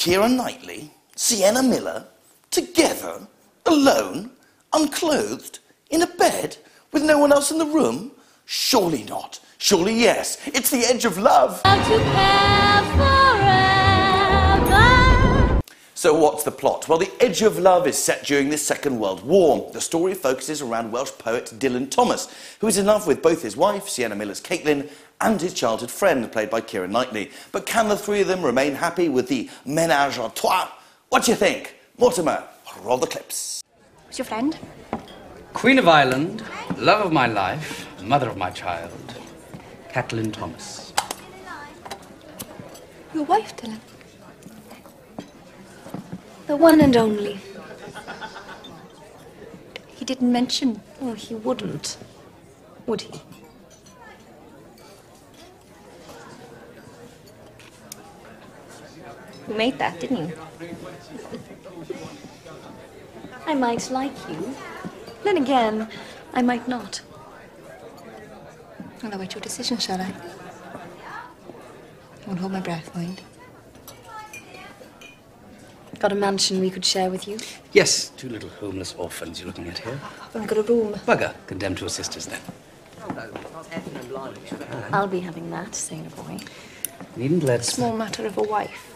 Keira Knightley, Sienna Miller, together, alone, unclothed, in a bed, with no one else in the room? Surely not. Surely yes. It's the edge of love. So what's the plot? Well, The Edge of Love is set during the Second World War. The story focuses around Welsh poet Dylan Thomas, who is in love with both his wife, Sienna Miller's Caitlin, and his childhood friend, played by Keira Knightley. But can the three of them remain happy with the mènage-a-trois? What do you think? Mortimer, roll the clips. Who's your friend? Queen of Ireland, love of my life, mother of my child, Caitlin Thomas. Your wife, Dylan? The one and only. He didn't mention... Oh, he wouldn't. Would he? You made that, didn't you? I might like you. Then again, I might not. I'll await your decision, shall I? I won't hold my breath, mind. Got a mansion we could share with you? Yes, two little homeless orphans you're looking at here. I've only got a room. Bugger, condemned to a sister's then. I'll be having that, sailor boy. Needn't let... Small matter of a wife.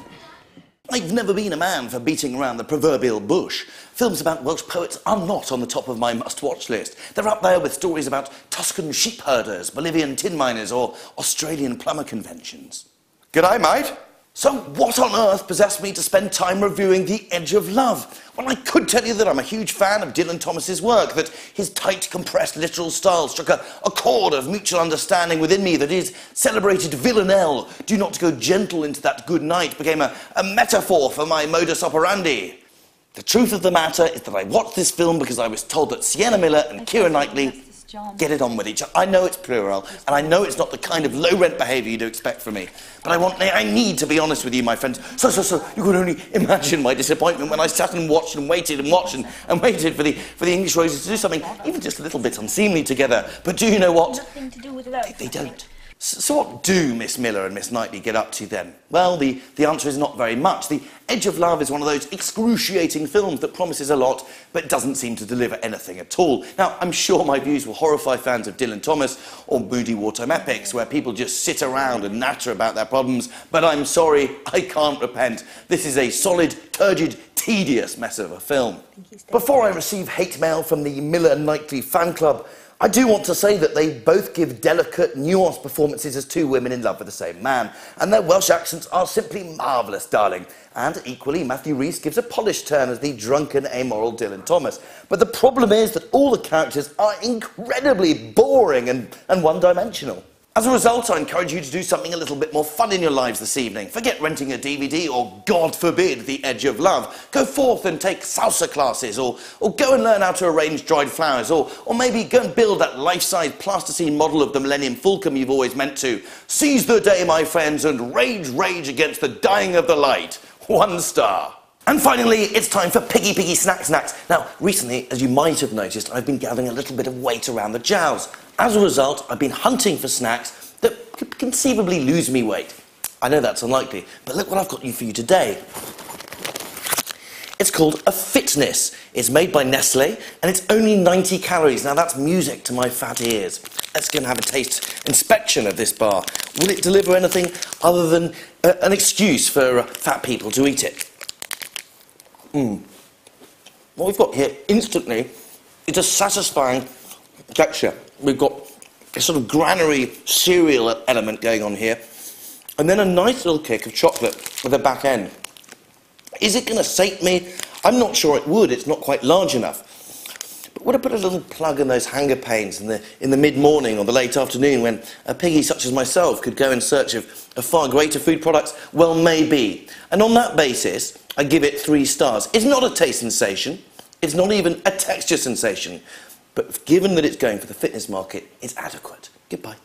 I've never been a man for beating around the proverbial bush. Films about Welsh poets are not on the top of my must-watch list. They're up there with stories about Tuscan Sheep Herders, Bolivian tin miners, or Australian plumber conventions. G'day, mate. So what on earth possessed me to spend time reviewing The Edge of Love? Well, I could tell you that I'm a huge fan of Dylan Thomas's work, that his tight, compressed, literal style struck a chord of mutual understanding within me, that his celebrated villanelle, do not go gentle into that good night, became a metaphor for my modus operandi. The truth of the matter is that I watched this film because I was told that Sienna Miller and Keira Knightley get it on with each other. I know it's plural, and I know it's not the kind of low-rent behaviour you'd expect from me. But I need to be honest with you, my friends. So, you could only imagine my disappointment when I sat and watched and waited and watched and waited for the English roses to do something, even just a little bit unseemly together. But do you know what? Nothing to do with love. They don't. So what do Miss Miller and Miss Knightley get up to then? Well, the answer is not very much. The Edge of Love is one of those excruciating films that promises a lot, but doesn't seem to deliver anything at all. Now, I'm sure my views will horrify fans of Dylan Thomas or moody wartime epics, where people just sit around and natter about their problems, but I'm sorry, I can't repent. This is a solid, turgid, tedious mess of a film. Before I receive hate mail from the Miller-Knightley fan club, I do want to say that they both give delicate, nuanced performances as two women in love with the same man, and their Welsh accents are simply marvellous, darling. And equally, Matthew Rhys gives a polished turn as the drunken, amoral Dylan Thomas. But the problem is that all the characters are incredibly boring and one-dimensional. As a result, I encourage you to do something a little bit more fun in your lives this evening. Forget renting a DVD or, God forbid, The Edge of Love. Go forth and take salsa classes, or go and learn how to arrange dried flowers, or maybe go and build that life-size plasticine model of the Millennium Falcon you've always meant to. Seize the day, my friends, and rage against the dying of the light. 1 star. And finally, it's time for Piggy Snacks. Now, recently, as you might have noticed, I've been gathering a little bit of weight around the jowls. As a result, I've been hunting for snacks that could conceivably lose me weight. I know that's unlikely, but look what I've got for you today. It's called a Fitness. It's made by Nestle, and it's only 90 calories. Now, that's music to my fat ears. Let's go and have a taste inspection of this bar. Will it deliver anything other than an excuse for fat people to eat it? What we've got here, instantly, is a satisfying texture. We've got a sort of granary cereal element going on here, and then a nice little kick of chocolate at the back end. Is it going to sate me? I'm not sure it would. It's not quite large enough. But would I put a little plug in those hunger pains in the mid-morning or the late afternoon when a piggy such as myself could go in search of far greater food products? Well, maybe. And on that basis, I give it 3 stars. It's not a taste sensation. It's not even a texture sensation. But given that it's going for the fitness market, it's adequate. Goodbye.